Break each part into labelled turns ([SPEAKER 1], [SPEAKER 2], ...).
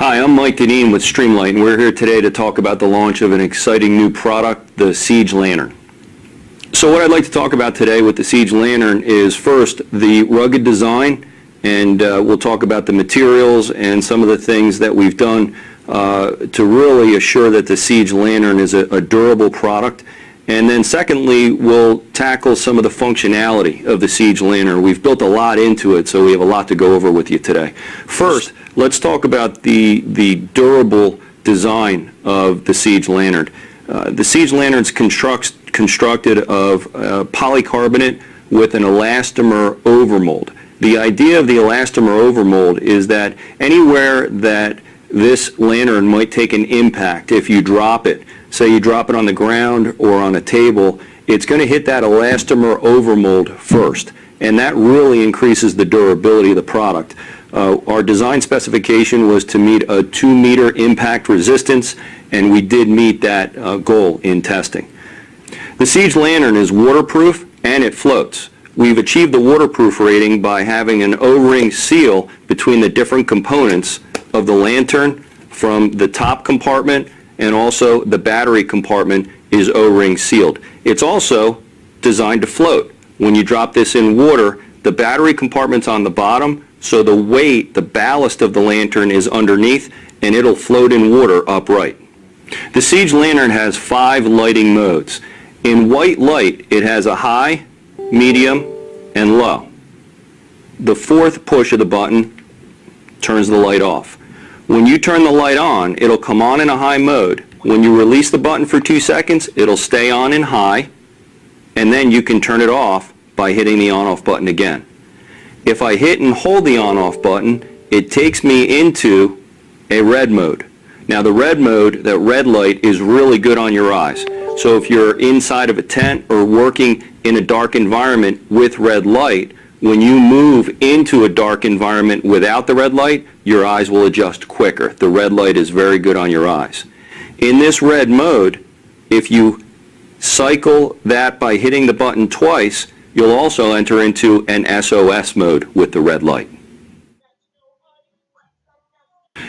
[SPEAKER 1] Hi, I'm Mike Deneen with Streamlight, and we're here today to talk about the launch of an exciting new product, the Seige Lantern. So what I'd like to talk about today with the Seige Lantern is first the rugged design, and we'll talk about the materials and some of the things that we've done to really assure that the Seige Lantern is a durable product. And then secondly, we'll tackle some of the functionality of the Seige Lantern. We've built a lot into it, so we have a lot to go over with you today. First, let's talk about the durable design of the Seige Lantern. The Seige Lantern is constructed of polycarbonate with an elastomer overmold. The idea of the elastomer overmold is that anywhere that this lantern might take an impact, if you drop it, say you drop it on the ground or on a table, it's going to hit that elastomer overmold first, and that really increases the durability of the product. Our design specification was to meet a 2-meter impact resistance, and we did meet that goal in testing. The Seige Lantern is waterproof and it floats. We've achieved the waterproof rating by having an O-ring seal between the different components of the lantern. From the top compartment and also the battery compartment is O-ring sealed. It's also designed to float. When you drop this in water, the battery compartment's on the bottom, so the weight, the ballast of the lantern is underneath, and it'll float in water upright. The Seige Lantern has 5 lighting modes. In white light, it has a high, medium, and low. The 4th push of the button turns the light off. When you turn the light on, it'll come on in a high mode. When you release the button for 2 seconds, it'll stay on in high, and then you can turn it off by hitting the on-off button again. If I hit and hold the on-off button, it takes me into a red mode. Now the red mode, that red light, is really good on your eyes. So if you're inside of a tent or working in a dark environment with red light, when you move into a dark environment without the red light, your eyes will adjust quicker. The red light is very good on your eyes. In this red mode, if you cycle that by hitting the button twice, you'll also enter into an SOS mode with the red light.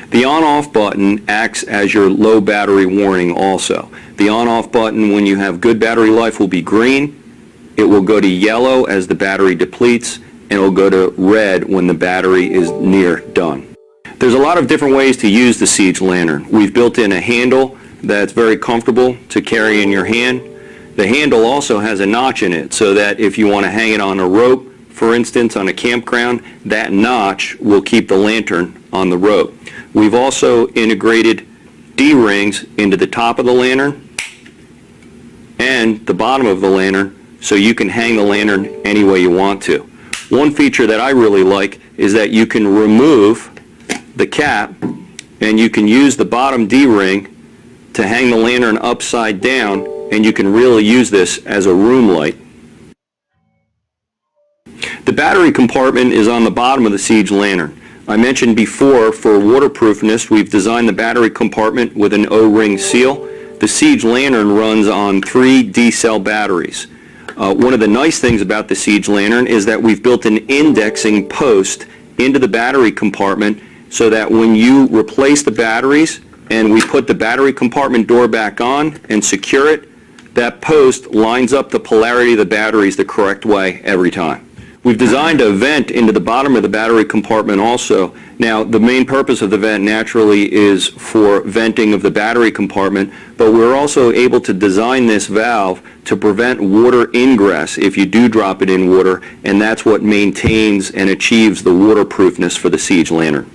[SPEAKER 1] The on-off button acts as your low battery warning also. The on-off button, when you have good battery life, will be green. It will go to yellow as the battery depletes, and it will go to red when the battery is near done. There's a lot of different ways to use the Seige Lantern. We've built in a handle that's very comfortable to carry in your hand. The handle also has a notch in it, so that if you want to hang it on a rope, for instance, on a campground, that notch will keep the lantern on the rope. We've also integrated D-rings into the top of the lantern and the bottom of the lantern, so you can hang the lantern any way you want to. One feature that I really like is that you can remove the cap and you can use the bottom D-ring to hang the lantern upside down, and you can really use this as a room light. The battery compartment is on the bottom of the Seige Lantern. I mentioned before, for waterproofness, we've designed the battery compartment with an O-ring seal. The Seige Lantern runs on 3 D-cell batteries. One of the nice things about the Seige Lantern is that we've built an indexing post into the battery compartment, so that when you replace the batteries and we put the battery compartment door back on and secure it, that post lines up the polarity of the batteries the correct way every time. We've designed a vent into the bottom of the battery compartment also. Now, the main purpose of the vent naturally is for venting of the battery compartment, but we're also able to design this valve to prevent water ingress if you do drop it in water, and that's what maintains and achieves the waterproofness for the Seige Lantern.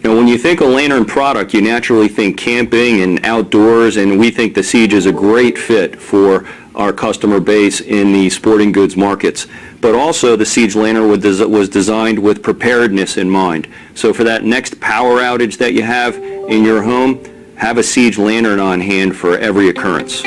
[SPEAKER 1] Now, when you think a lantern product, you naturally think camping and outdoors, and we think the Seige is a great fit for our customer base in the sporting goods markets. But also, the Seige Lantern was designed with preparedness in mind. So for that next power outage that you have in your home, have a Seige Lantern on hand for every occurrence.